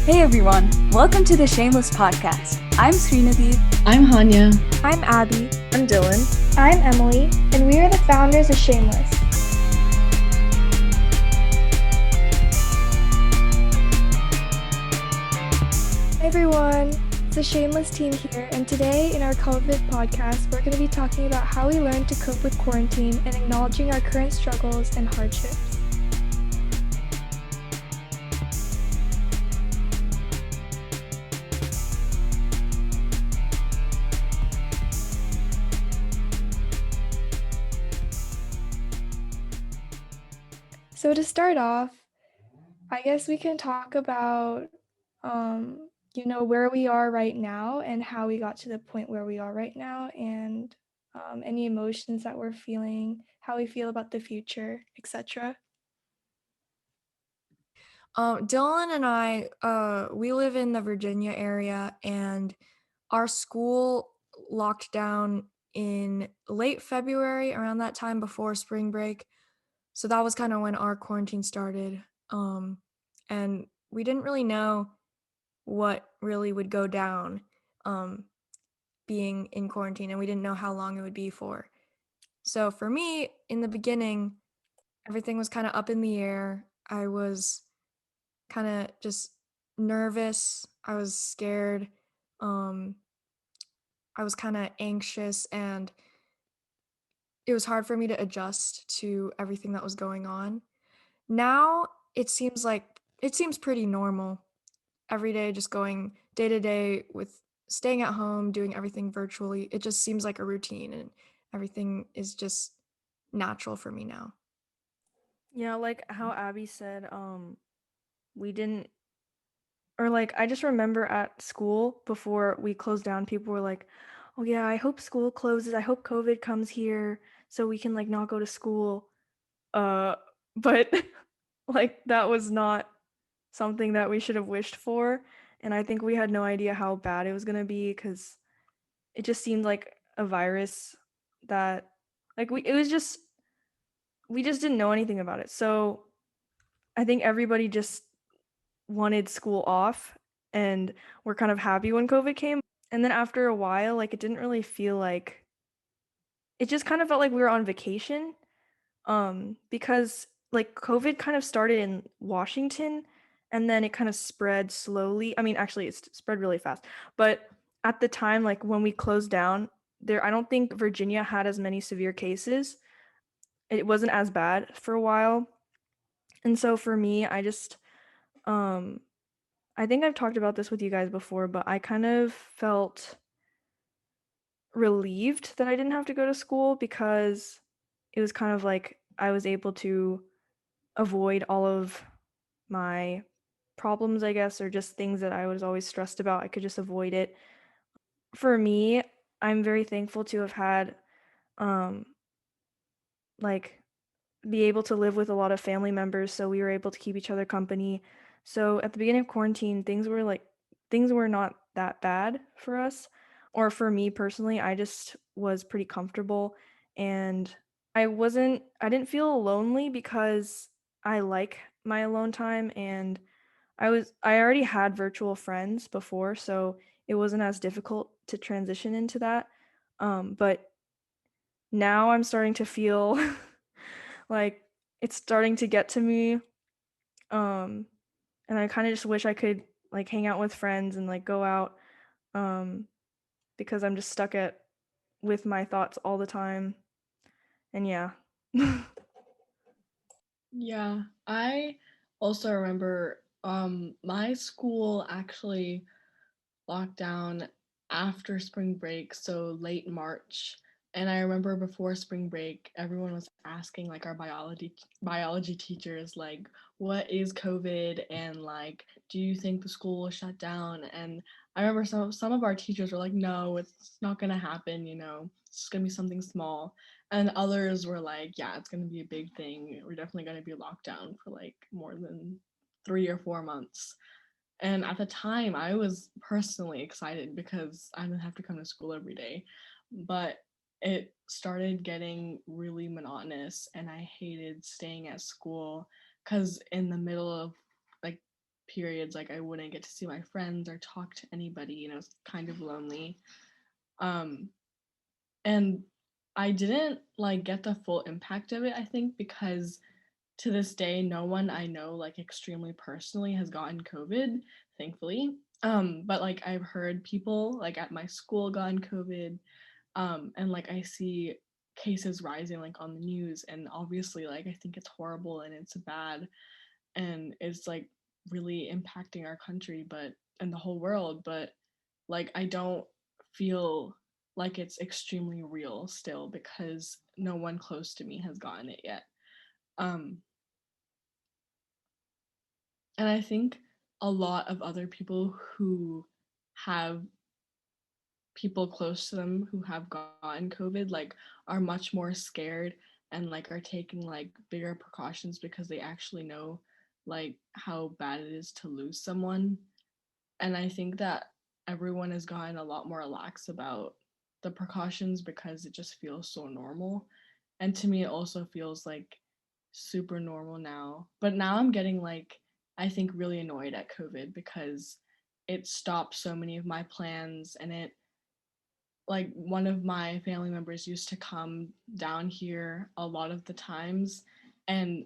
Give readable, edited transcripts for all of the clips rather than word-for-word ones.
Hey everyone, welcome to the Shameless Podcast. I'm Srinadeep. I'm Hanya. I'm Abby. I'm Dylan. I'm Emily, and we are the founders of Shameless. Hi everyone, it's the Shameless team here, and today in our COVID podcast, we're going to be talking about how we learned to cope with quarantine and acknowledging our current struggles and hardships. So to start off, I guess we can talk about, where we are right now and how we got to the point where we are right now, and any emotions that we're feeling, how we feel about the future, etc. Dylan and I, we live in the Virginia area, and our school locked down in late February, around that time before spring break. So that was kind of when our quarantine started. And we didn't really know what really would go down, being in quarantine, and we didn't know how long it would be for. So for me, in the beginning, everything was kind of up in the air. I was kind of just nervous. I was scared. Um, I was kind of anxious, and it was hard for me to adjust to everything that was going on. Now it seems pretty normal. Every day, just going day to day with staying at home, doing everything virtually. It just seems like a routine, and everything is just natural for me now. Yeah, like how Abby said, we didn't, or like I just remember at school before we closed down, people were like, "Oh yeah, I hope school closes. I hope COVID comes here so we can like not go to school." Uh, but like that was not something that we should have wished for, and I think we had no idea how bad it was gonna be because it just seemed like a virus that, like we just didn't know anything about it. So I think everybody just wanted school off and were kind of happy when COVID came. And then after a while, like it didn't really feel like, it just kind of felt like we were on vacation. Because like COVID kind of started in Washington and then it kind of spread slowly. I mean, actually it's spread really fast. But at the time, like when we closed down, I don't think Virginia had as many severe cases. It wasn't as bad for a while. And so for me, um I think I've talked about this with you guys before, but I kind of felt relieved that I didn't have to go to school because it was kind of like I was able to avoid all of my problems, I guess, or just things that I was always stressed about. I could just avoid it. For me, I'm very thankful to have had um like be able to live with a lot of family members, so we were able to keep each other company. So at the beginning of quarantine, things were not that bad for us, or for me personally. I just was pretty comfortable, and I didn't feel lonely because I like my alone time, and I already had virtual friends before, so it wasn't as difficult to transition into that. But now I'm starting to feel like it's starting to get to me. Um, and I kind of just wish I could like hang out with friends and like go out, um, because I'm just stuck at with my thoughts all the time. And yeah. Yeah, I also remember my school actually locked down after spring break, so late March. And I remember before spring break, everyone was asking like our biology teachers like, what is COVID, and like, do you think the school will shut down? And I remember some of our teachers were like, no, it's not gonna happen, it's just gonna be something small. And others were like, yeah, it's gonna be a big thing. We're definitely gonna be locked down for like more than 3 or 4 months. And at the time, I was personally excited because I didn't have to come to school every day. But it started getting really monotonous, and I hated staying at school because in the middle of like periods, like I wouldn't get to see my friends or talk to anybody, it's kind of lonely. Um, and I didn't like get the full impact of it, I think, because to this day, no one I know like extremely personally has gotten COVID, thankfully. But like I've heard people like at my school gotten COVID, and like I see cases rising like on the news, and obviously like I think it's horrible and it's bad, and it's like really impacting our country, but and the whole world, but like I don't feel like it's extremely real still because no one close to me has gotten it yet. Um, and I think a lot of other people who have people close to them who have gotten COVID like are much more scared and like are taking like bigger precautions because they actually know like how bad it is to lose someone. And I think that everyone has gotten a lot more lax about the precautions because it just feels so normal. And to me, it also feels like super normal now. But now I'm getting like, I think, really annoyed at COVID because it stopped so many of my plans, and it, like, one of my family members used to come down here a lot of the times. And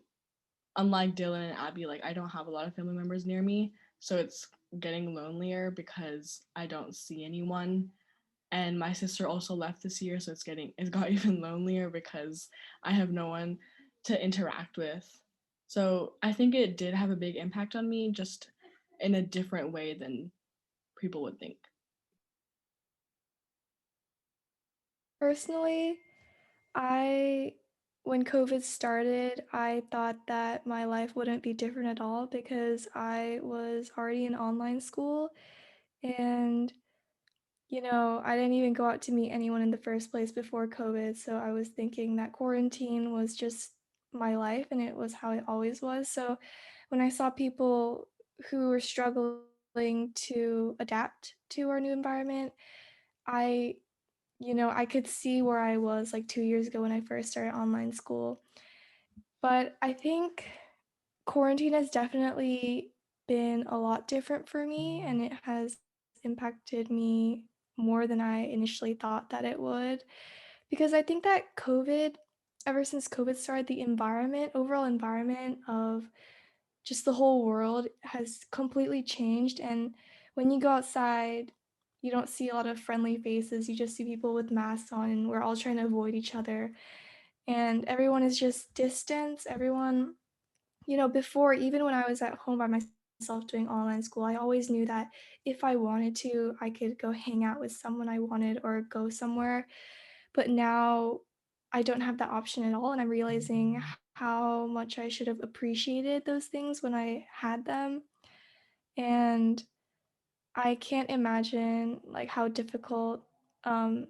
unlike Dylan and Abby, like I don't have a lot of family members near me, so it's getting lonelier because I don't see anyone. And my sister also left this year, so it got even lonelier because I have no one to interact with. So I think it did have a big impact on me, just in a different way than people would think. Personally, I when COVID started, I thought that my life wouldn't be different at all because I was already in online school and I didn't even go out to meet anyone in the first place before COVID, so I was thinking that quarantine was just my life and it was how it always was. So when I saw people who were struggling to adapt to our new environment, I I could see where I was like 2 years ago when I first started online school. But I think quarantine has definitely been a lot different for me, and it has impacted me more than I initially thought that it would. Because I think that ever since COVID started, the overall environment of just the whole world has completely changed. And when you go outside, you don't see a lot of friendly faces. You just see people with masks on, and we're all trying to avoid each other. And everyone is just distance. Everyone, before, even when I was at home by myself doing online school, I always knew that if I wanted to, I could go hang out with someone I wanted or go somewhere. But now I don't have that option at all. And I'm realizing how much I should have appreciated those things when I had them. And I can't imagine like how difficult, um,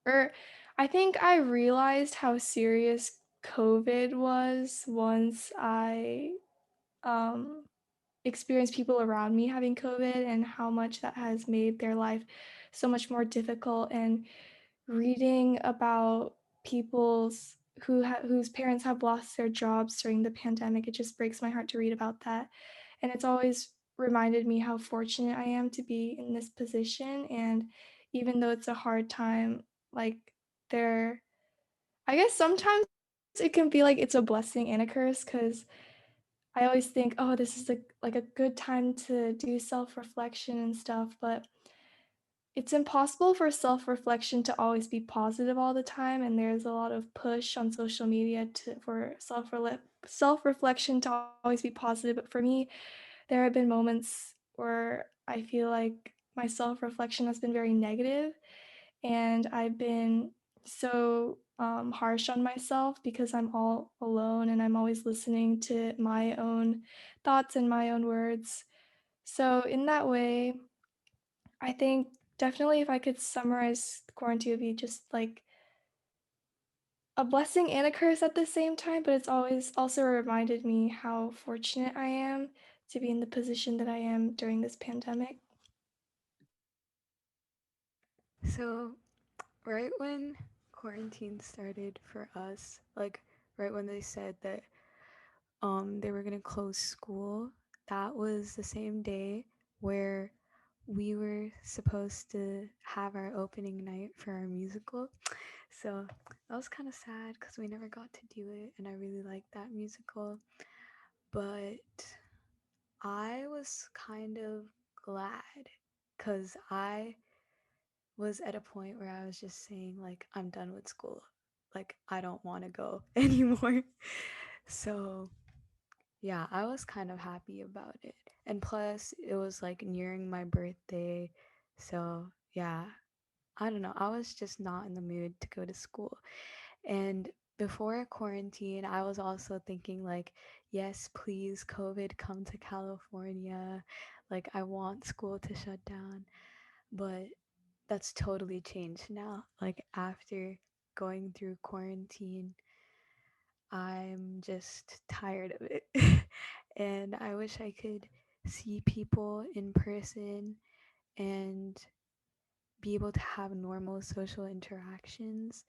or I think I realized how serious COVID was once I um, experienced people around me having COVID and how much that has made their life so much more difficult. And reading about people's whose parents have lost their jobs during the pandemic, it just breaks my heart to read about that. And it's always reminded me how fortunate I am to be in this position. And even though it's a hard time, like there, I guess sometimes it can be like it's a blessing and a curse because I always think, oh, this is a good time to do self-reflection and stuff, but it's impossible for self-reflection to always be positive all the time, and there's a lot of push on social media for self-reflection to always be positive. But for me, there have been moments where I feel like my self-reflection has been very negative, and I've been so harsh on myself because I'm all alone and I'm always listening to my own thoughts and my own words. So in that way, I think definitely if I could summarize quarantine, it would be just like a blessing and a curse at the same time, but it's always also reminded me how fortunate I am to be in the position that I am during this pandemic. So, right when quarantine started for us, like right when they said that they were gonna close school, that was the same day where we were supposed to have our opening night for our musical. So that was kind of sad because we never got to do it, and I really liked that musical. But I was kind of glad because I was at a point where I was just saying, like, I'm done with school. Like, I don't want to go anymore. So, yeah, I was kind of happy about it. And plus, it was like nearing my birthday. So, yeah, I don't know. I was just not in the mood to go to school. And before quarantine, I was also thinking, like, yes, please, COVID, come to California. Like, I want school to shut down. But that's totally changed now. Like, after going through quarantine, I'm just tired of it. And I wish I could see people in person and be able to have normal social interactions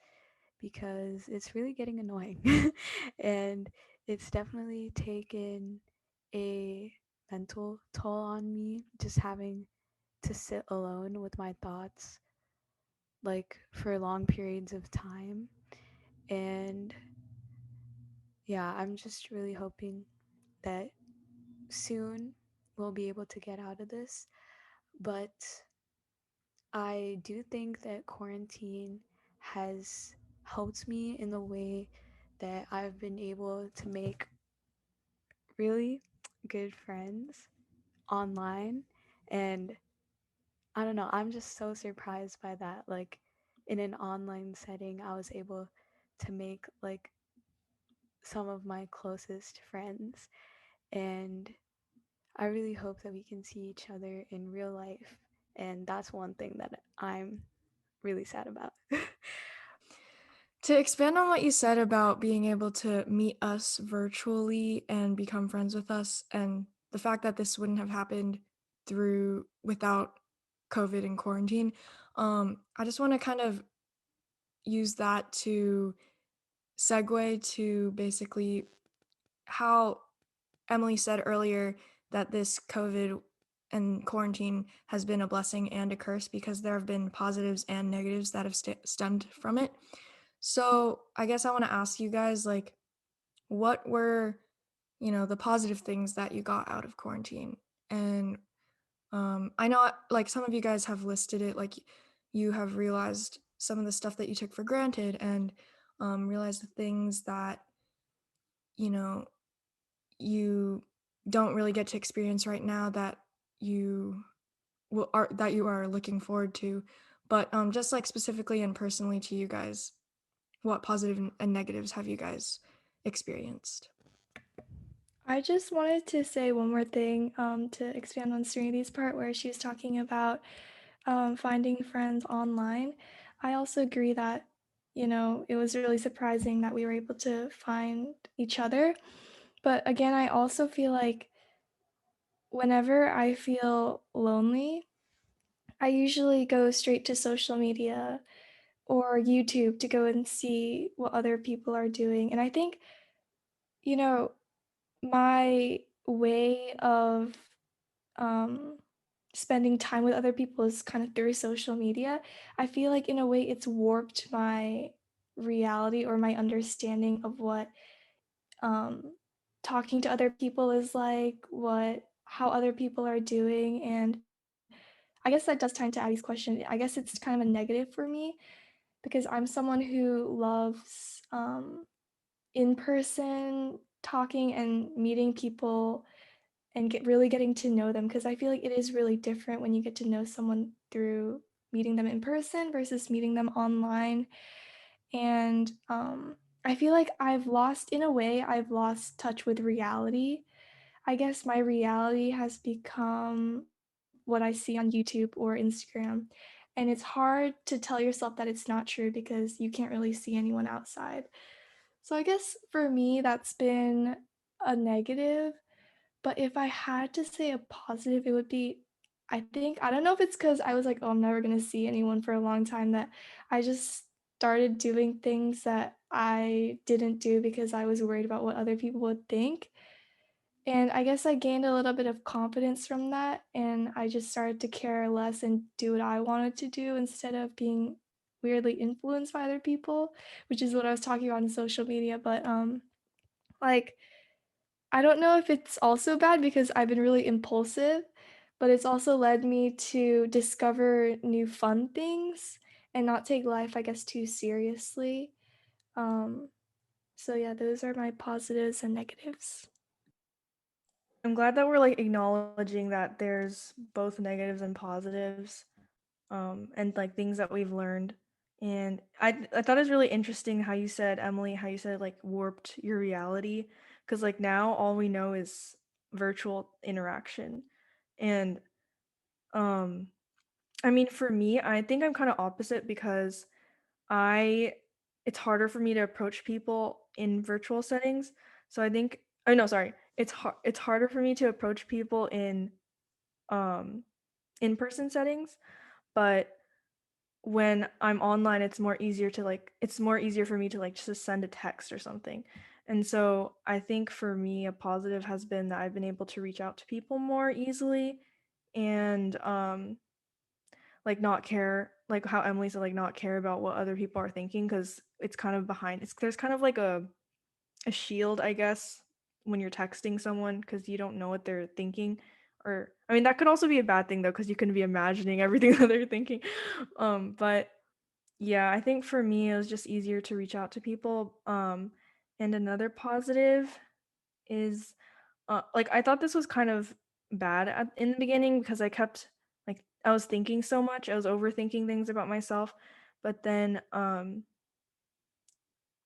because it's really getting annoying. And it's definitely taken a mental toll on me just having to sit alone with my thoughts like for long periods of time. And yeah, I'm just really hoping that soon we'll be able to get out of this. But I do think that quarantine has helped me in the way that I've been able to make really good friends online. And I don't know, I'm just so surprised by that. Like, in an online setting, I was able to make like some of my closest friends. And I really hope that we can see each other in real life. And that's one thing that I'm really sad about. To expand on what you said about being able to meet us virtually and become friends with us, and the fact that this wouldn't have happened without COVID and quarantine, I just want to kind of use that to segue to basically how Emily said earlier that this COVID and quarantine has been a blessing and a curse because there have been positives and negatives that have stemmed from it. So I guess I want to ask you guys, like, what were, the positive things that you got out of quarantine? And I know, like, some of you guys have listed it, like, you have realized some of the stuff that you took for granted and realized the things that, you know, you don't really get to experience right now that you that you are looking forward to. But just like specifically and personally to you guys, what positive and negatives have you guys experienced? I just wanted to say one more thing to expand on Serenity's part where she was talking about finding friends online. I also agree that, it was really surprising that we were able to find each other. But again, I also feel like whenever I feel lonely, I usually go straight to social media or YouTube to go and see what other people are doing. And I think, you know, my way of um, spending time with other people is kind of through social media. I feel like in a way it's warped my reality or my understanding of what um, talking to other people is like, what how other people are doing, and I guess that does tie into Abby's question. I guess it's kind of a negative for me because I'm someone who loves in person talking and meeting people and really getting to know them because I feel like it is really different when you get to know someone through meeting them in person versus meeting them online. And I feel like in a way, I've lost touch with reality. I guess my reality has become what I see on YouTube or Instagram. And it's hard to tell yourself that it's not true because you can't really see anyone outside. So I guess for me, that's been a negative. But if I had to say a positive, it would be I don't know if it's because I was like, oh, I'm never going to see anyone for a long time, that I just started doing things that I didn't do because I was worried about what other people would think. And I guess I gained a little bit of confidence from that, and I just started to care less and do what I wanted to do instead of being weirdly influenced by other people, which is what I was talking about in social media. But like I don't know if it's also bad because I've been really impulsive, but it's also led me to discover new fun things and not take life, I guess, too seriously. Um, so yeah, those are my positives and negatives. I'm glad that we're like acknowledging that there's both negatives and positives, and like things that we've learned. And I thought it was really interesting how you said, Emily, how you said like warped your reality, because like now all we know is virtual interaction. And um I mean, for me, I think I'm kind of opposite because I it's harder for me to approach people in virtual settings. So I think, oh no, sorry. It's harder for me to approach people um in-person settings, but when I'm online it's more easier for me to like just send a text or something. And so I think for me a positive has been that I've been able to reach out to people more easily and like not care, like how Emily said, like not care about what other people are thinking, because it's kind of behind it's there's kind of like a shield, I guess, when you're texting someone because you don't know what they're thinking. Or I mean that could also be a bad thing though, because you can be imagining everything that they're thinking. But yeah, I think for me it was just easier to reach out to people. And another positive is like I thought this was kind of bad in the beginning because I kept like I was thinking so much, I was overthinking things about myself. But then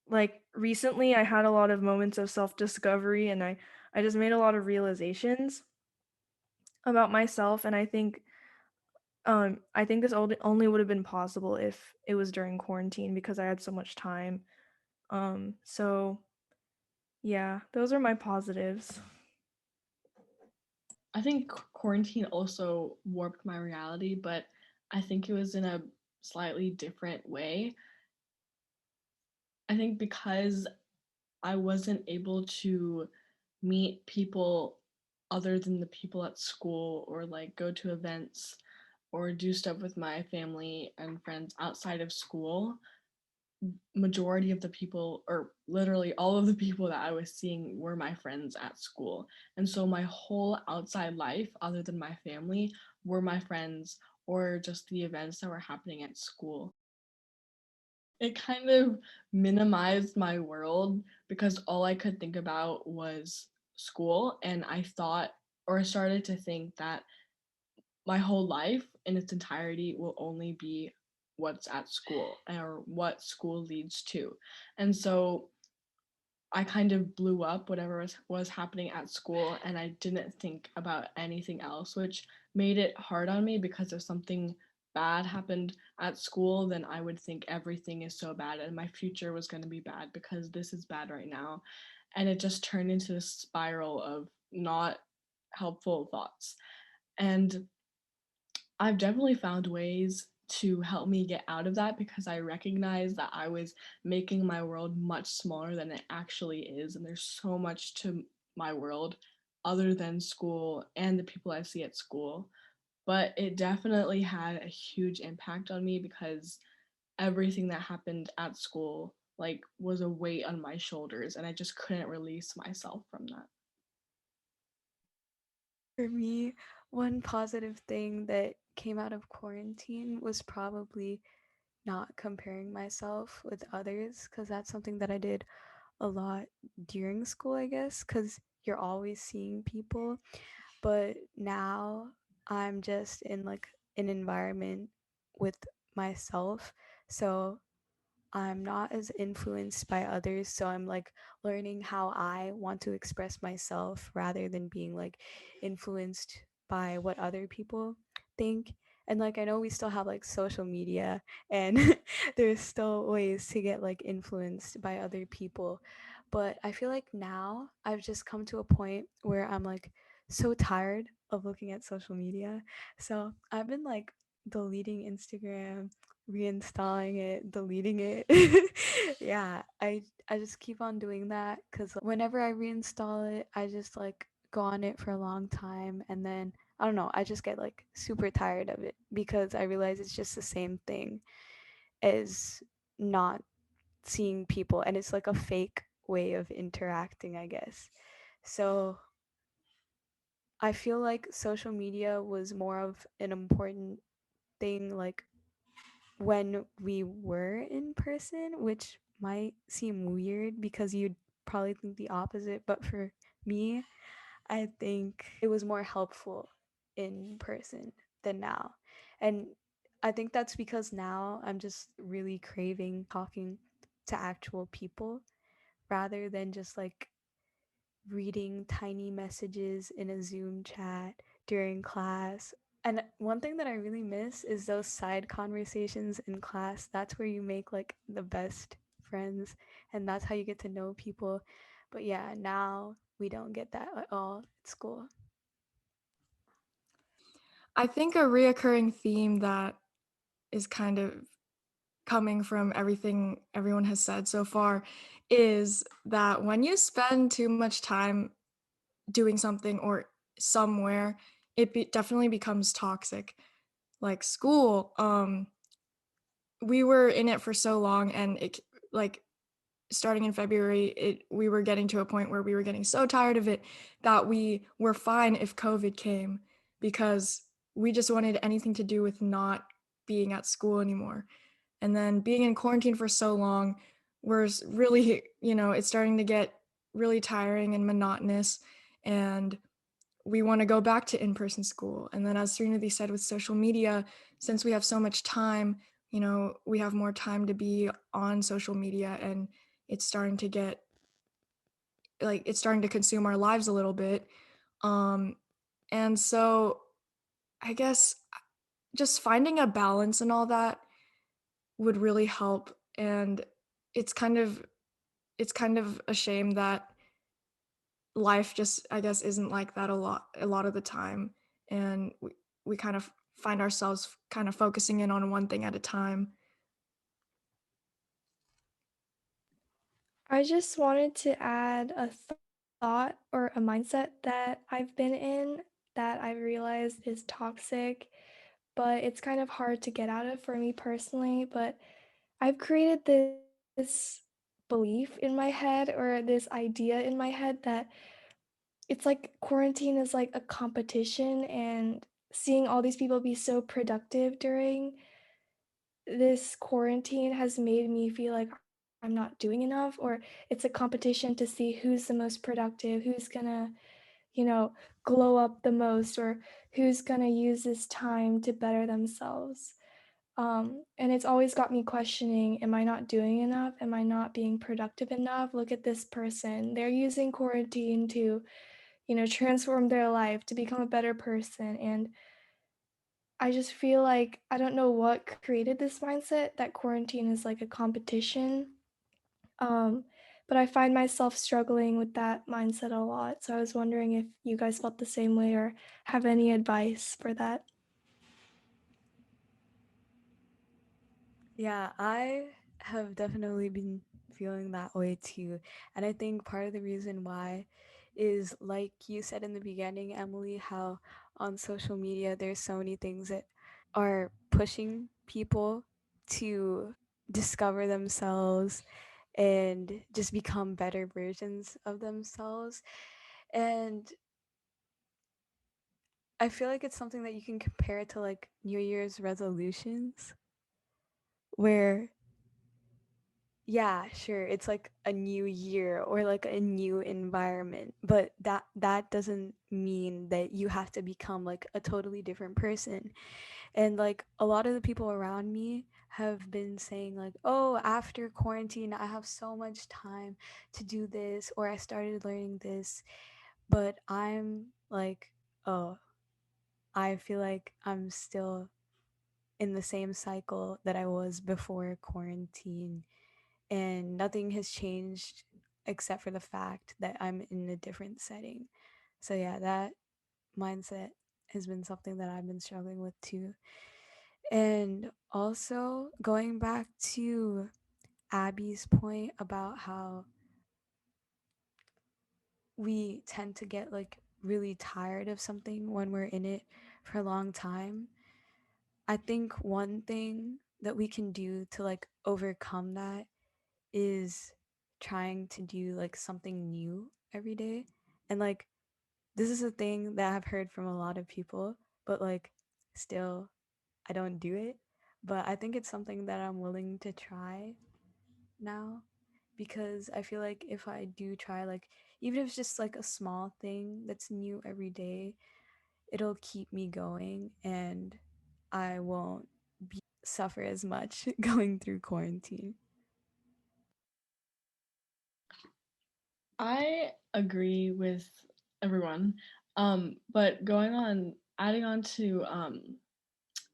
like recently I had a lot of moments of self-discovery, and I just made a lot of realizations about myself. And I think this only would have been possible if it was during quarantine because I had so much time. So yeah, those are my positives. I think quarantine also warped my reality, but I think it was in a slightly different way. I think because I wasn't able to meet people other than the people at school or like go to events or do stuff with my family and friends outside of school, majority of the people, or literally all of the people that I was seeing, were my friends at school. And so my whole outside life, other than my family, were my friends or just the events that were happening at school. It kind of minimized my world because all I could think about was school. And I thought, or started to think, that my whole life in its entirety will only be what's at school or what school leads to. And so I kind of blew up whatever was happening at school, and I didn't think about anything else, which made it hard on me because if something bad happened at school, then I would think everything is so bad and my future was going to be bad because this is bad right now. And it just turned into this spiral of not helpful thoughts. And I've definitely found ways to help me get out of that because I recognize that I was making my world much smaller than it actually is. And there's so much to my world other than school and the people I see at school. But it definitely had a huge impact on me because everything that happened at school like was a weight on my shoulders and I just couldn't release myself from that. For me, one positive thing that came out of quarantine was probably not comparing myself with others, because that's something that I did a lot during school, I guess, because you're always seeing people. But now I'm just in like an environment with myself. So I'm not as influenced by others, so I'm like learning how I want to express myself rather than being like influenced by what other people think. And like I know we still have like social media and there's still ways to get like influenced by other people, but I feel like now I've just come to a point where I'm like so tired of looking at social media. So I've been like deleting Instagram, reinstalling it, deleting it. Yeah, I just keep on doing that because whenever I reinstall it, I just like go on it for a long time, and then I don't know, I just get like super tired of it because I realize it's just the same thing as not seeing people, and it's like a fake way of interacting, I guess. So I feel like social media was more of an important thing like when we were in person, which might seem weird because you'd probably think the opposite, but for me, I think it was more helpful in person than now. And I think that's because now I'm just really craving talking to actual people rather than just like reading tiny messages in a Zoom chat during class. And one thing that I really miss is those side conversations in class. That's where you make like the best friends, and that's how you get to know people. But yeah, now we don't get that at all at school. I think a reoccurring theme that is kind of coming from everything everyone has said so far is that when you spend too much time doing something or somewhere, definitely becomes toxic. Like school, we were in it for so long, and like starting in February, we were getting to a point where we were getting so tired of it that we were fine if COVID came because we just wanted anything to do with not being at school anymore. And then being in quarantine for so long, really, it's starting to get really tiring and monotonous. And we want to go back to in-person school. And then as Srinidhi said, with social media, since we have so much time, we have more time to be on social media, and it's starting to get it's starting to consume our lives a little bit. And so I guess just finding a balance and all that would really help. And it's kind of it's kind of a shame that life just, I guess, isn't like that a lot of the time, and we kind of find ourselves kind of focusing in on one thing at a time. I just wanted to add a thought or a mindset that I've been in that I realized is toxic, but it's kind of hard to get out of for me personally. But I've created this belief in my head or this idea in my head that it's like quarantine is like a competition, and seeing all these people be so productive during this quarantine has made me feel like I'm not doing enough, or it's a competition to see who's the most productive, who's gonna, you know, glow up the most, or who's gonna use this time to better themselves. And it's always got me questioning, am I not doing enough? Am I not being productive enough? Look at this person. They're using quarantine to, transform their life, to become a better person. And I just feel like I don't know what created this mindset that quarantine is like a competition. Um, but I find myself struggling with that mindset a lot. So I was wondering if you guys felt the same way or have any advice for that. Yeah, I have definitely been feeling that way too. And I think part of the reason why is like you said in the beginning, Emily, how on social media there's so many things that are pushing people to discover themselves and just become better versions of themselves. And I feel like it's something that you can compare to like New Year's resolutions, where yeah, sure, it's like a new year or like a new environment, but that doesn't mean that you have to become like a totally different person. And like a lot of the people around me have been saying like, "Oh, after quarantine, I have so much time to do this, or I started learning this." But I'm like, "Oh, I feel like I'm still in the same cycle that I was before quarantine, and nothing has changed except for the fact that I'm in a different setting." So yeah, that mindset has been something that I've been struggling with too. And also going back to Abby's point about how we tend to get like really tired of something when we're in it for a long time. I think one thing that we can do to like overcome that is trying to do like something new every day. And like this is a thing that I've heard from a lot of people, but like still I don't do it. But I think it's something that I'm willing to try now, because I feel like if I do try, like, even if it's just like a small thing that's new every day, it'll keep me going and I won't suffer as much going through quarantine. I agree with everyone. But adding on to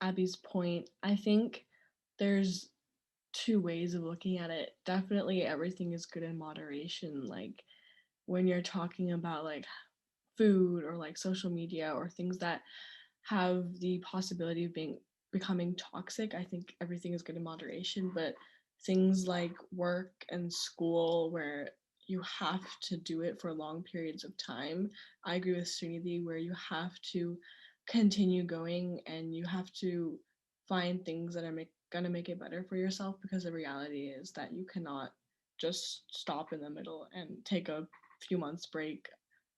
Abby's point, I think there's two ways of looking at it. Definitely everything is good in moderation. Like when you're talking about like food or like social media or things that have the possibility of becoming toxic, I think everything is good in moderation. But things like work and school where you have to do it for long periods of time, I agree with Sunidhi, where you have to continue going and you have to find things that are gonna make it better for yourself, because the reality is that you cannot just stop in the middle and take a few months break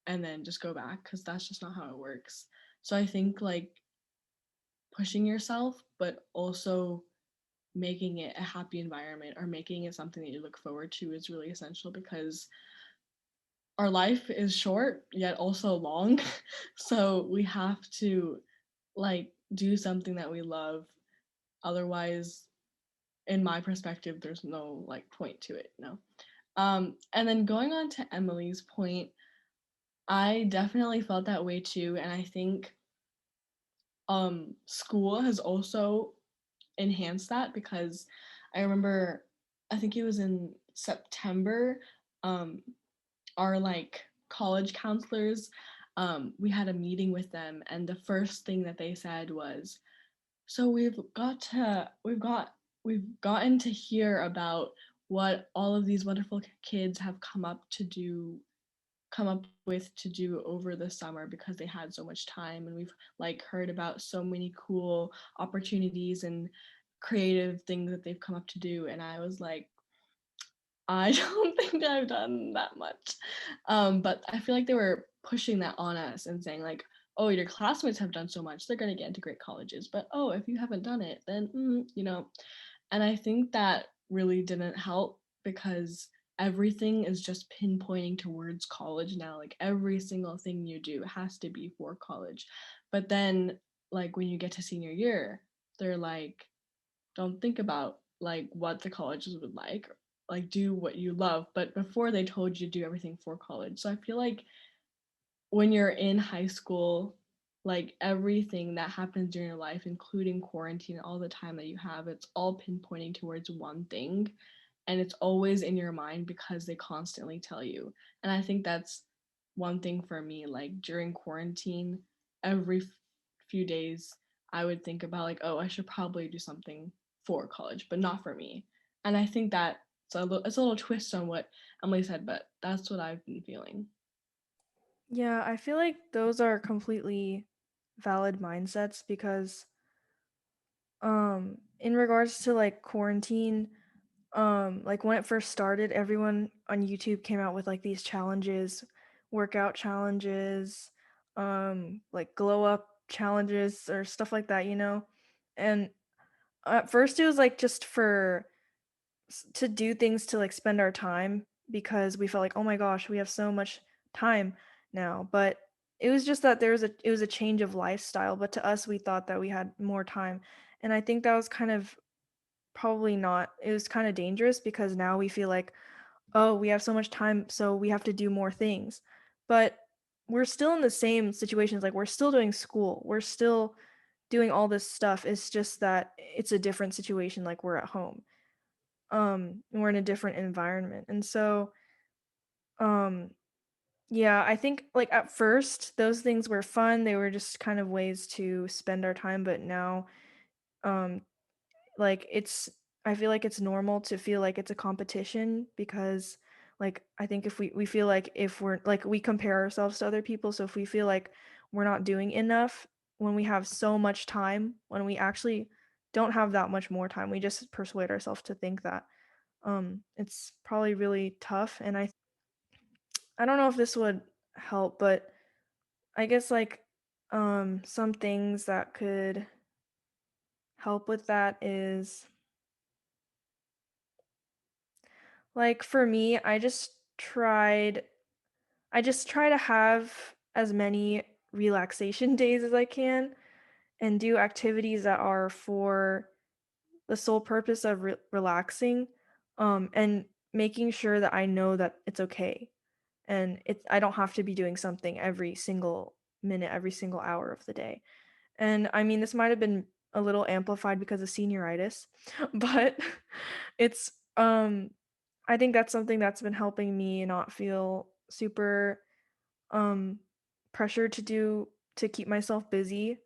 and then just go back, because that's just not how it works. So I think like pushing yourself, but also making it a happy environment or making it something that you look forward to is really essential, because our life is short yet also long. So we have to like do something that we love. Otherwise, in my perspective, there's no like point to it, you know. And then going on to Emily's point, I definitely felt that way too, and I think school has also enhanced that, because I remember, I think it was in September, um our like college counselors, we had a meeting with them, and the first thing that they said was, so we've gotten to hear about what all of these wonderful kids have come up with to do over the summer because they had so much time, and we've like heard about so many cool opportunities and creative things that they've come up to do. And I was like, I don't think I've done that much. But I feel like they were pushing that on us and saying like, oh, your classmates have done so much, they're going to get into great colleges, but oh, if you haven't done it, then you know. And I think that really didn't help, because everything is just pinpointing towards college now. Like every single thing you do has to be for college. But then like when you get to senior year, they're like, don't think about like what the colleges would like do what you love. But before, they told you to do everything for college. So I feel like when you're in high school, like everything that happens during your life, including quarantine, all the time that you have, it's all pinpointing towards one thing. And it's always in your mind because they constantly tell you. And I think that's one thing for me. Like during quarantine, every few days, I would think about, like, oh, I should probably do something for college, but not for me. And I think that it's a little twist on what Emily said, but that's what I've been feeling. Yeah, I feel like those are completely valid mindsets because in regards to like quarantine, like when it first started, everyone on YouTube came out with like these challenges, workout challenges, like glow up challenges or stuff like that, you know? And at first it was like just to do things to like spend our time because we felt like, oh my gosh, we have so much time now. But it was just that it was a change of lifestyle. But to us, we thought that we had more time. And I think that was kind of probably not, it was kind of dangerous because now we feel like, oh, we have so much time, so we have to do more things. But we're still in the same situations. Like we're still doing school. We're still doing all this stuff. It's just that it's a different situation. Like we're at home. And we're in a different environment. And so, um, yeah, I think like at first those things were fun. They were just kind of ways to spend our time, but now, um, like I feel like it's normal to feel like it's a competition because Like, I think if we feel like if we're like we compare ourselves to other people, so if we feel like we're not doing enough when we have so much time, when we actually don't have that much more time, we just persuade ourselves to think that. It's probably really tough, and I don't know if this would help, but I guess like some things that could help with that is like for me, I just try to have as many relaxation days as I can and do activities that are for the sole purpose of relaxing, and making sure that I know that it's okay. And I don't have to be doing something every single minute, every single hour of the day. And I mean, this might have been a little amplified because of senioritis, but it's I think that's something that's been helping me not feel super um pressured to keep myself busy.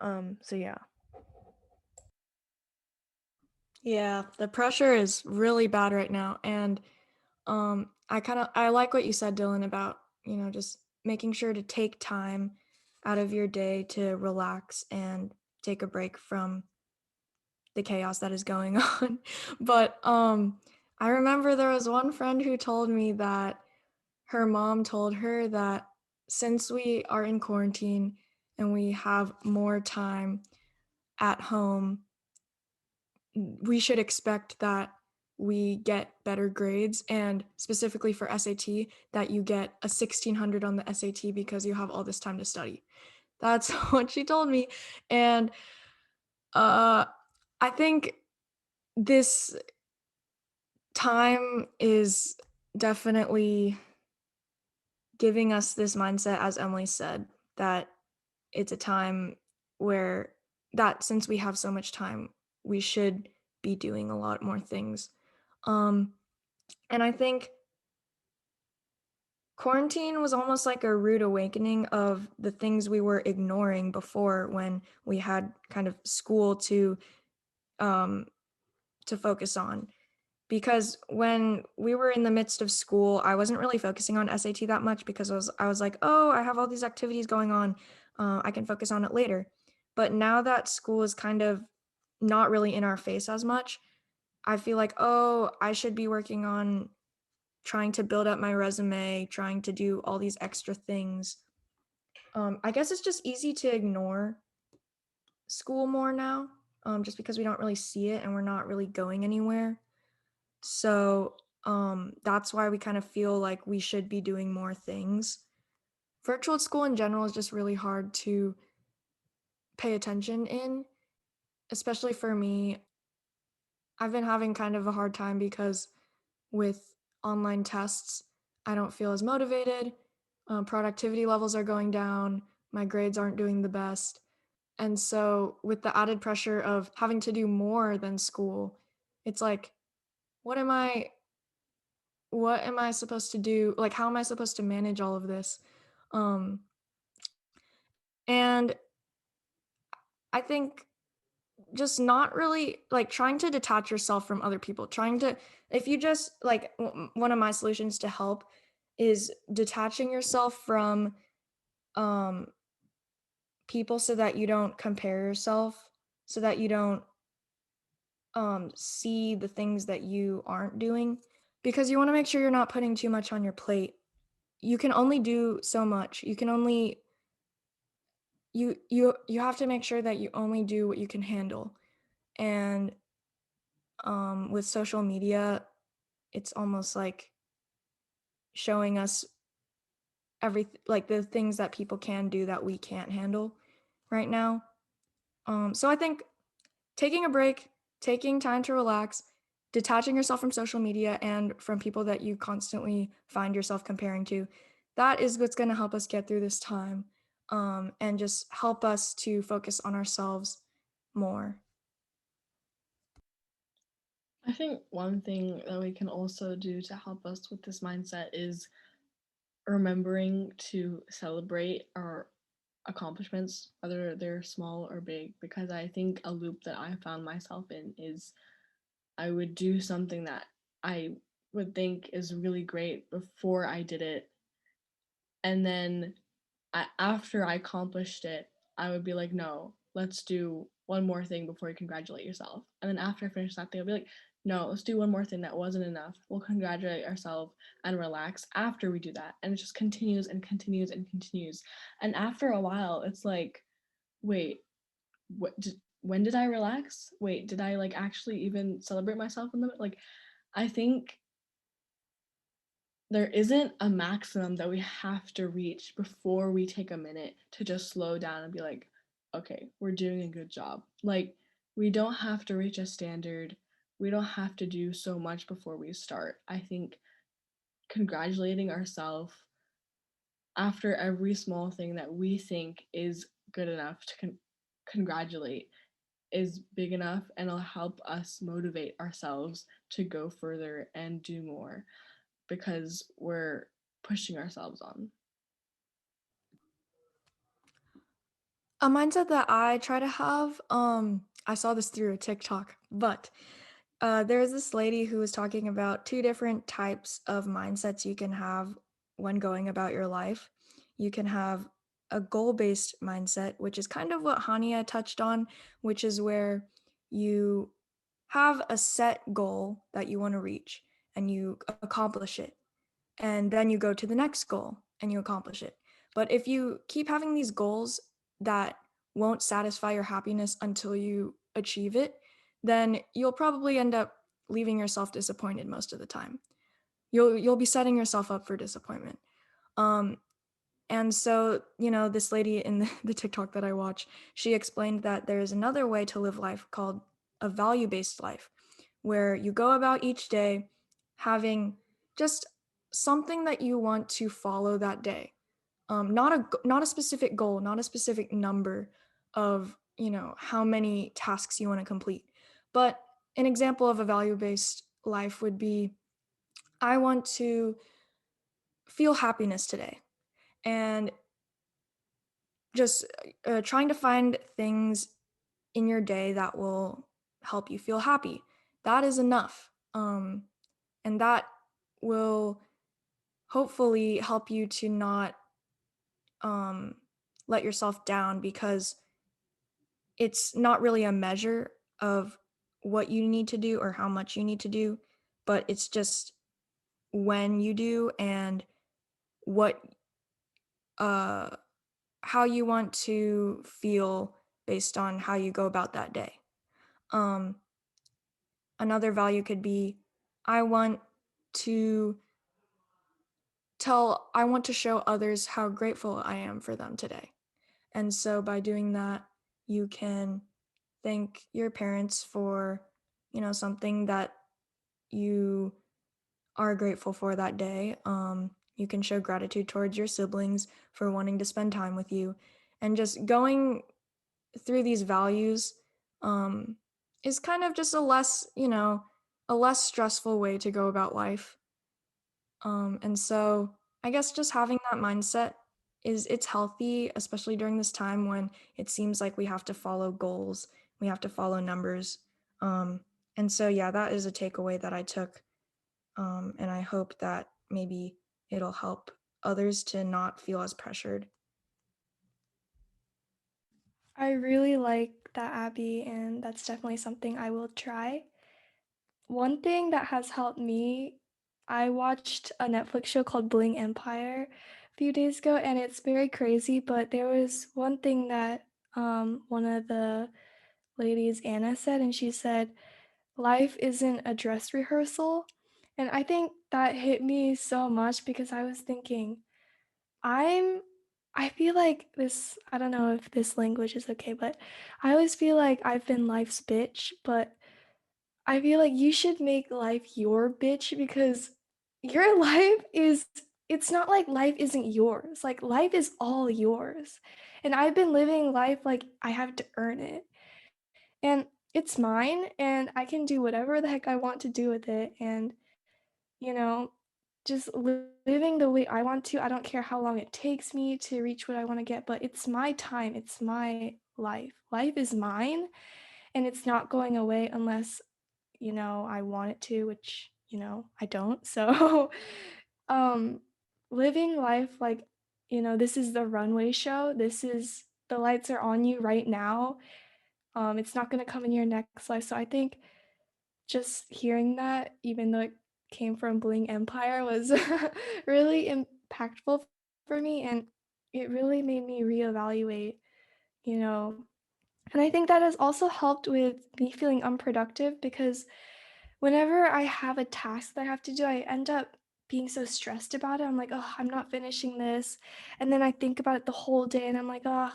So yeah. Yeah, the pressure is really bad right now. And I like what you said, Dylan, about, just making sure to take time out of your day to relax and take a break from the chaos that is going on. But I remember there was one friend who told me that her mom told her that since we are in quarantine and we have more time at home, we should expect that we get better grades, and specifically for SAT, that you get a 1600 on the SAT because you have all this time to study. That's what she told me. And I think this time is definitely giving us this mindset, as Emily said, that it's a time where that since we have so much time, we should be doing a lot more things. Um, and I think quarantine was almost like a rude awakening of the things we were ignoring before when we had kind of school um, to focus on. Because when we were in the midst of school, I wasn't really focusing on SAT that much because I was like, oh, I have all these activities going on. I can focus on it later. But now that school is kind of not really in our face as much, I feel like, oh, I should be working on trying to build up my resume, trying to do all these extra things. I guess it's just easy to ignore school more now, just because we don't really see it and we're not really going anywhere. So that's why we kind of feel like we should be doing more things. Virtual school in general is just really hard to pay attention in, especially for me. I've been having kind of a hard time because with online tests, I don't feel as motivated. Productivity levels are going down. My grades aren't doing the best. And so, with the added pressure of having to do more than school, it's like, what am I what am I supposed to do? Like, how am I supposed to manage all of this? Um, and I think just not really like trying to detach yourself from other people, if you just like, one of my solutions to help is detaching yourself from um, people so that you don't compare yourself, so that you don't see the things that you aren't doing, because you want to make sure you're not putting too much on your plate. You can only do so much. You can only you have to make sure that you only do what you can handle. And with social media, it's almost like showing us like the things that people can do that we can't handle right now. So I think taking a break, taking time to relax, detaching yourself from social media and from people that you constantly find yourself comparing to, that is what's going to help us get through this time, and just help us to focus on ourselves more. I think one thing that we can also do to help us with this mindset is remembering to celebrate our accomplishments, whether they're small or big, because I think a loop that I found myself in is I would do something that I would think is really great before I did it. And then after I accomplished it, I would be like, no, let's do one more thing before you congratulate yourself. And then after I finish that thing, I'll be like, no, let's do one more thing that wasn't enough. We'll congratulate ourselves and relax after we do that. And it just continues and continues and continues. And after a while, it's like, wait, when did I relax? Wait, did I like actually even celebrate myself in the like? I think there isn't a maximum that we have to reach before we take a minute to just slow down and be like, okay, we're doing a good job. Like, we don't have to reach a standard. We don't have to do so much before we start. I think congratulating ourselves after every small thing that we think is good enough to congratulate is big enough, and it'll help us motivate ourselves to go further and do more because we're pushing ourselves on. A mindset that I try to have, I saw this through a TikTok, but there's this lady who was talking about two different types of mindsets you can have when going about your life. You can have a goal-based mindset, which is kind of what Hania touched on, which is where you have a set goal that you want to reach and you accomplish it. And then you go to the next goal and you accomplish it. But if you keep having these goals that won't satisfy your happiness until you achieve it, then you'll probably end up leaving yourself disappointed most of the time. You'll be setting yourself up for disappointment. Um, and so, this lady in the TikTok that I watch, she explained that there's another way to live life called a value-based life, where you go about each day having just something that you want to follow that day. Not a specific goal, not a specific number of, how many tasks you want to complete. But an example of a value-based life would be, I want to feel happiness today. And just trying to find things in your day that will help you feel happy. That is enough. And that will hopefully help you to not um, let yourself down, because it's not really a measure of what you need to do or how much you need to do, but it's just when you do and what uh how you want to feel based on how you go about that day. Um Another value could be, I want to I want to show others how grateful I am for them today. And so by doing that, you can thank your parents for, something that you are grateful for that day. You can show gratitude towards your siblings for wanting to spend time with you. And just going through these values is kind of just a less stressful way to go about life. And so I guess just having that mindset it's healthy, especially during this time when it seems like we have to follow goals, we have to follow numbers. And so yeah, that is a takeaway that I took. And I hope that maybe it'll help others to not feel as pressured. I really like that, Abby, and that's definitely something I will try. One thing that has helped me, I watched a Netflix show called Bling Empire a few days ago, and it's very crazy, but there was one thing that one of the ladies, Anna, said, and she said, life isn't a dress rehearsal. And I think that hit me so much because I was thinking, I'm I feel like this, I don't know if this language is okay, but I always feel like I've been life's bitch, but I feel like you should make life your bitch because your life is, it's not like life isn't yours. Like life is all yours. And I've been living life like I have to earn it. And it's mine and I can do whatever the heck I want to do with it. And, you know, just living the way I want to. I don't care how long it takes me to reach what I want to get, but it's my time. It's my life. Life is mine and it's not going away unless, I want it to, which, I don't. So um living life like, this is the runway show. This is the lights are on you right now. It's not going to come in your next life. So I think just hearing that, even though it came from Bling Empire, was really impactful for me. And it really made me reevaluate, you know. And I think that has also helped with me feeling unproductive because whenever I have a task that I have to do, I end up being so stressed about it. I'm like, oh, I'm not finishing this. And then I think about it the whole day and I'm like, oh,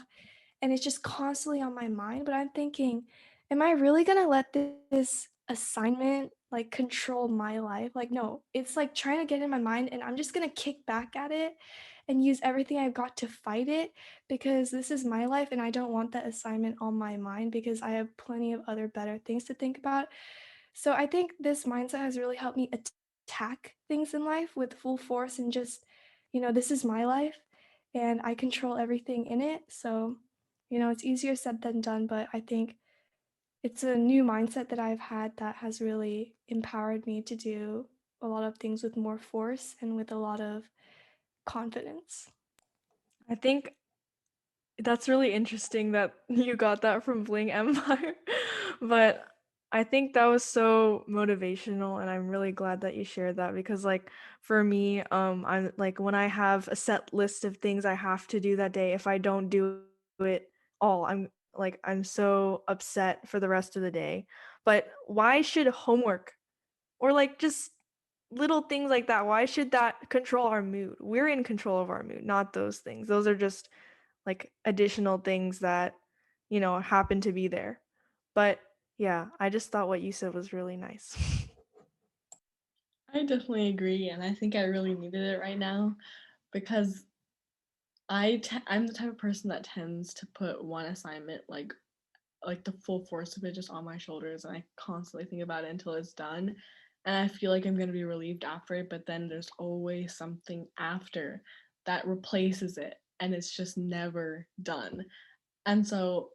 and it's just constantly on my mind. But I'm thinking, am I really gonna let this assignment like control my life? Like, no, it's like trying to get in my mind, and I'm just gonna kick back at it and use everything I've got to fight it because this is my life and I don't want that assignment on my mind because I have plenty of other better things to think about. So I think this mindset has really helped me attack things in life with full force and just, this is my life and I control everything in it. So, it's easier said than done, but I think it's a new mindset that I've had that has really empowered me to do a lot of things with more force and with a lot of confidence. I think that's really interesting that you got that from Bling Empire. But I think that was so motivational and I'm really glad that you shared that because like for me, I'm like when I have a set list of things I have to do that day, if I don't do it all, I'm so upset for the rest of the day. But why should homework or like just little things like that, why should that control our mood? We're in control of our mood, not those things. Those are just like additional things that happen to be there. But yeah, I just thought what you said was really nice. I definitely agree, and I think I really needed it right now because I'm the type of person that tends to put one assignment like the full force of it just on my shoulders, and I constantly think about it until it's done, and I feel like I'm going to be relieved after it, but then there's always something after that replaces it and it's just never done. And so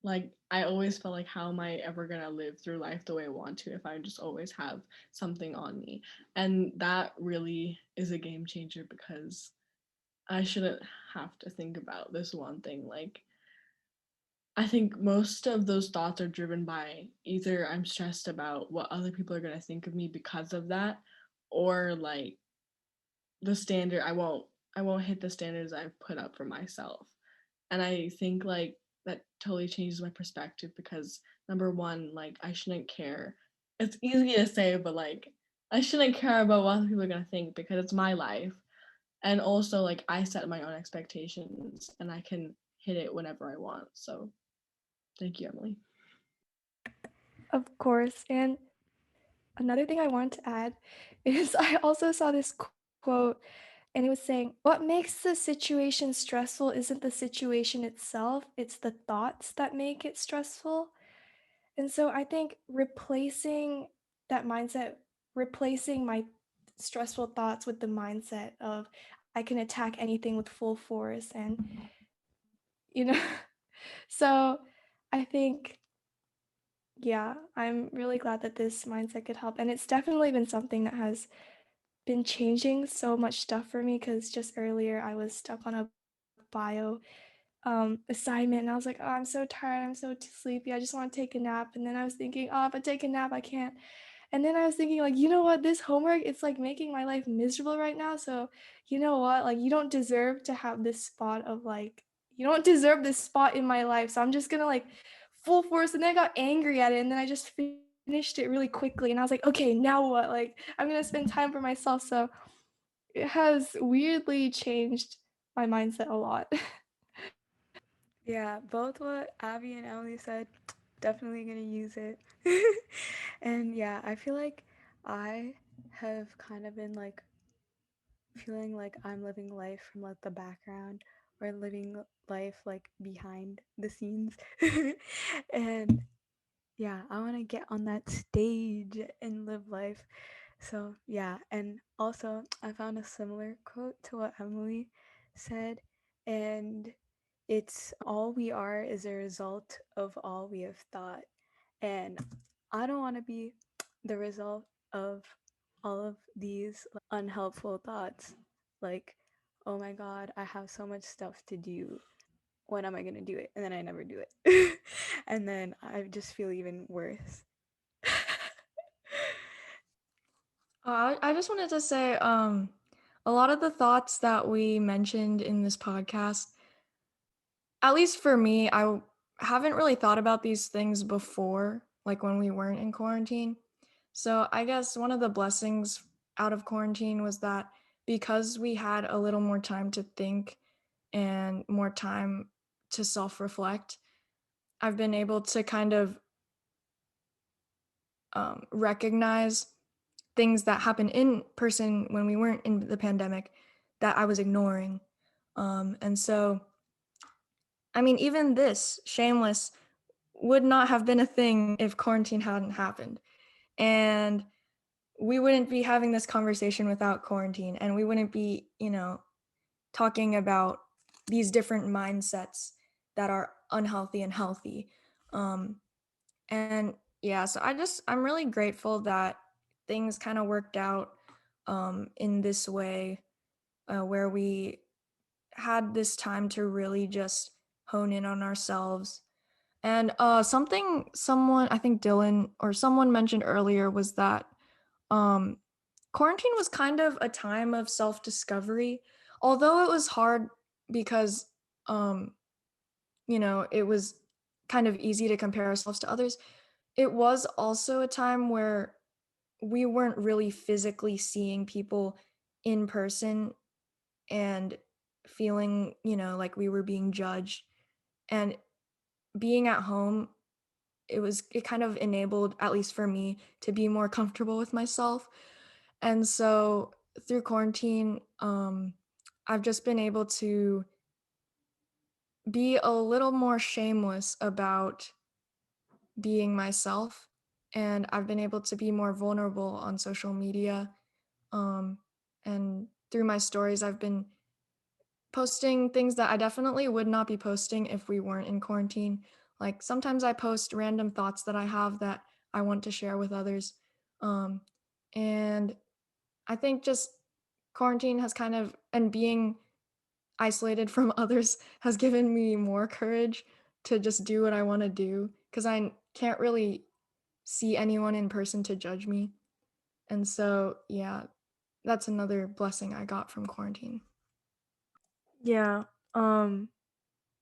like I always felt like how am I ever going to live through life the way I want to if I just always have something on me. And that really is a game changer because I shouldn't have to think about this one thing. Like I think most of those thoughts are driven by either I'm stressed about what other people are going to think of me because of that, or like the standard I won't hit the standards I've put up for myself. And I think like that totally changes my perspective because number one, like I shouldn't care. It's easy to say, but like I shouldn't care about what other people are gonna think because it's my life. And also like I set my own expectations and I can hit it whenever I want. So thank you, Emily. Of course. And another thing I wanted to add is I also saw this quote and it was saying, what makes the situation stressful isn't the situation itself, it's the thoughts that make it stressful. And so I think replacing that mindset, replacing my stressful thoughts with the mindset of I can attack anything with full force and, you know, so I think yeah, I'm really glad that this mindset could help. And it's definitely been something that has been changing so much stuff for me because just earlier I was stuck on a bio assignment and I was like, oh, I'm so tired, I'm so sleepy, I just want to take a nap. And then I was thinking, oh, if I take a nap, I can't. And then I was thinking, like, you know what, this homework, it's like making my life miserable right now. So, you know what, like, you don't deserve to have this spot of like, you don't deserve this spot in my life. So I'm just gonna like full force. And then I got angry at it. And then I just finished it really quickly. And I was like, okay, now what? Like, I'm gonna spend time for myself. So it has weirdly changed my mindset a lot. Yeah, both what Abby and Emily said, definitely gonna use it. And yeah, I feel like I have kind of been like feeling like I'm living life from like the background or living life like behind the scenes. And yeah, I want to get on that stage and live life. So yeah, and also I found a similar quote to what Emily said, and it's all we are is a result of all we have thought. And I don't want to be the result of all of these unhelpful thoughts. Like, oh my God, I have so much stuff to do. When am I going to do it? And then I never do it. And then I just feel even worse. I just wanted to say, a lot of the thoughts that we mentioned in this podcast, at least for me, haven't really thought about these things before, like when we weren't in quarantine. So I guess one of the blessings out of quarantine was that because we had a little more time to think and more time to self-reflect, I've been able to kind of recognize things that happened in person when we weren't in the pandemic that I was ignoring. And so, I mean, even this, Shameless, would not have been a thing if quarantine hadn't happened. And we wouldn't be having this conversation without quarantine. And we wouldn't be, talking about these different mindsets that are unhealthy and healthy. Um, and yeah, so I'm really grateful that things kind of worked out in this way where we had this time to really just hone in on ourselves. And something someone, I think Dylan or someone mentioned earlier was that um, quarantine was kind of a time of self-discovery, although it was hard because um, it was kind of easy to compare ourselves to others. It was also a time where we weren't really physically seeing people in person and feeling, like we were being judged. And being at home, it kind of enabled, at least for me, to be more comfortable with myself. And so through quarantine, I've just been able to be a little more shameless about being myself. And I've been able to be more vulnerable on social media. Um, and through my stories, I've been posting things that I definitely would not be posting if we weren't in quarantine. Like sometimes I post random thoughts that I have that I want to share with others. Um, and I think just quarantine has kind of, and being isolated from others has given me more courage to just do what I want to do because I can't really see anyone in person to judge me. And so, yeah, that's another blessing I got from quarantine. Yeah. Um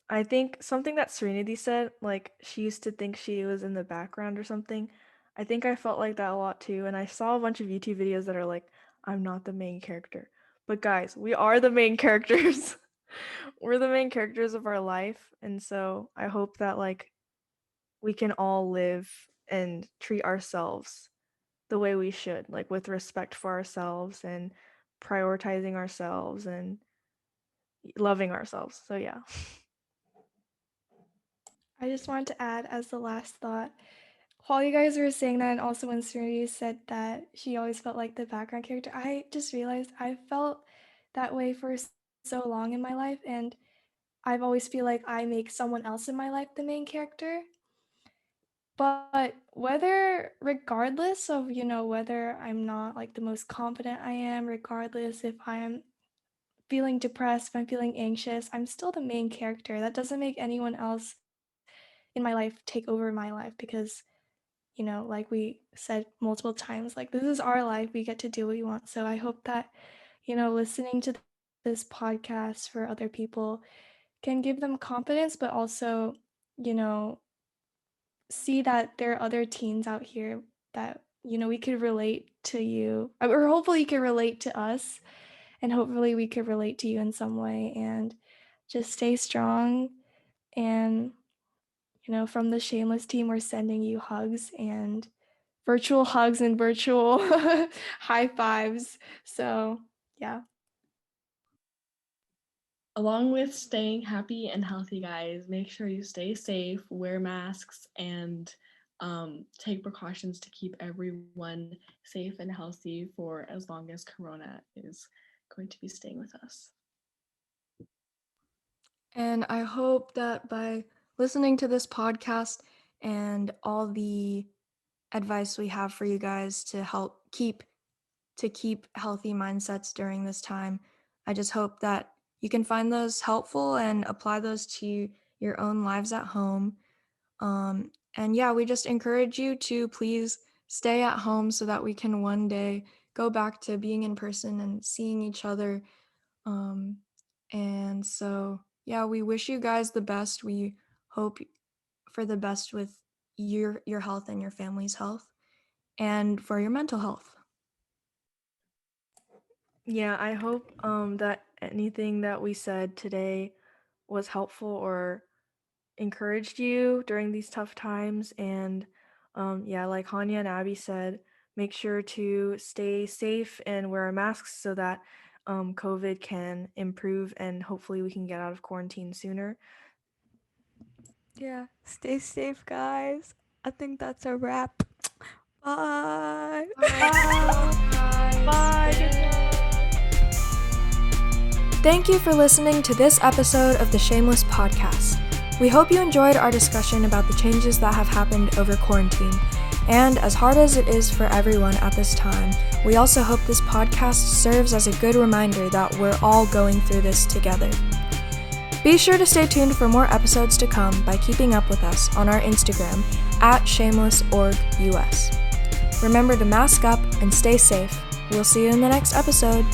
I think something that Serenity said, like she used to think she was in the background or something. I think I felt like that a lot too. And I saw a bunch of YouTube videos that are like, I'm not the main character. But guys, we are the main characters. We're the main characters of our life. And so I hope that like we can all live and treat ourselves the way we should, like with respect for ourselves and prioritizing ourselves and loving ourselves. So yeah. I just wanted to add as the last thought, while you guys were saying that, and also when Serenity said that she always felt like the background character, I just realized I felt that way for so long in my life, and I've always feel like I make someone else in my life the main character. But whether, regardless of, whether I'm not like the most confident I am, regardless if I am feeling depressed, if I'm feeling anxious, I'm still the main character. That doesn't make anyone else in my life take over my life because, like we said multiple times, like this is our life. We get to do what we want. So I hope that, listening to this podcast for other people can give them confidence, but also, you know, see that there are other teens out here that, we could relate to you, or hopefully you could relate to us, and hopefully we could relate to you in some way, and just stay strong. And, from the Shameless team, we're sending you hugs and virtual high fives. So, yeah. Along with staying happy and healthy, guys, make sure you stay safe, wear masks, and take precautions to keep everyone safe and healthy for as long as Corona is going to be staying with us. And I hope that by listening to this podcast and all the advice we have for you guys to help keep healthy mindsets during this time. I just hope that you can find those helpful and apply those to your own lives at home. And yeah, we just encourage you to please stay at home so that we can one day go back to being in person and seeing each other. And so, yeah, we wish you guys the best. We hope for the best with your health and your family's health and for your mental health. Yeah, I hope that anything that we said today was helpful or encouraged you during these tough times. And yeah, like Hanya and Abby said, make sure to stay safe and wear masks so that COVID can improve and hopefully we can get out of quarantine sooner. Yeah, stay safe, guys. I think that's a wrap. Bye. Bye. Good night. Thank you for listening to this episode of the SHAMEless Podcast. We hope you enjoyed our discussion about the changes that have happened over quarantine. And as hard as it is for everyone at this time, we also hope this podcast serves as a good reminder that we're all going through this together. Be sure to stay tuned for more episodes to come by keeping up with us on our Instagram at shamelessorgus. Remember to mask up and stay safe. We'll see you in the next episode.